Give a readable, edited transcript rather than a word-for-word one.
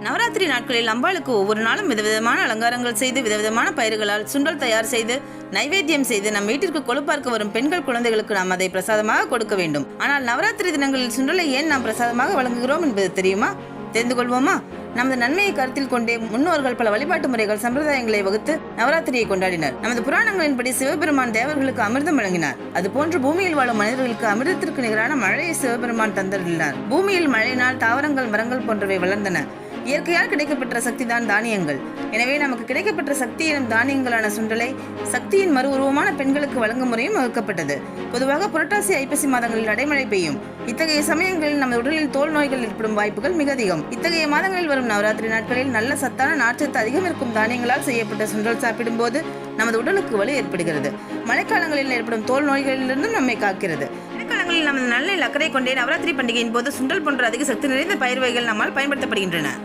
நவராத்திரி நாட்களில் அம்பாளுக்கு ஒவ்வொரு நாளும் விதவிதமான அலங்காரங்கள் செய்து விதவிதமான பயிர்களால் சுண்டல் தயார் செய்து நைவேத்தியம் செய்து நம் வீட்டிற்கு கொழுப்பார்க்க வரும் பெண்கள் குழந்தைகளுக்கு நாம் அதை பிரசாதமாக கொடுக்க வேண்டும். ஆனால் நவராத்திரி தினங்களில் சுண்டலை ஏன் நாம் பிரசாதமாக வழங்குகிறோம் என்பது தெரியுமா? தெரிந்து கொள்வோமா? நமது நன்மையை கருத்தில் கொண்டே முன்னோர்கள் பல வழிபாட்டு முறைகள் சம்பிரதாயங்களை வகுத்து நவராத்திரியை கொண்டாடினர். நமது புராணங்களின்படி சிவபெருமான் தேவர்களுக்கு அமிர்தம் வழங்கினார். அதுபோன்று பூமியில் வாழும் மனிதர்களுக்கு அமிர்தத்திற்கு நிகரான மழையை சிவபெருமான் தந்தருளினார். பூமியில் மழையினால் தாவரங்கள் மரங்கள் போன்றவை வளர்ந்தன. இயற்கையால் கிடைக்கப்பெற்ற சக்தி தான் தானியங்கள். எனவே நமக்கு கிடைக்கப்பெற்ற சக்தி எனும் தானியங்களான சுண்டலை சக்தியின் மறு உருவமான பெண்களுக்கு வழங்கும் முறையும் வகுக்கப்பட்டது. பொதுவாக புரட்டாசி ஐப்பசி மாதங்களில் அடைமழை பெய்யும். இத்தகைய சமயங்களில் நமது உடலில் தோல் நோய்கள் ஏற்படும் வாய்ப்புகள் மிக அதிகம். இத்தகைய மாதங்களில் வரும் நவராத்திரி நாட்களில் நல்ல சத்தான நார்ச்சத்து அதிகம் இருக்கும் தானியங்களால் செய்யப்பட்ட சுண்டல் சாப்பிடும் போது நமது உடலுக்கு வலு ஏற்படுகிறது. மழைக்காலங்களில் ஏற்படும் தோல் நோய்களிலிருந்தும் நம்மை காக்கிறது. மழைக்காலங்களில் நமது நல்ல அக்கறை கொண்டே நவராத்திரி பண்டிகையின் போது சுண்டல் போன்ற அதிக சக்தி நிறைந்த பயிர் வகைகள் நம்மால் பயன்படுத்தப்படுகின்றன.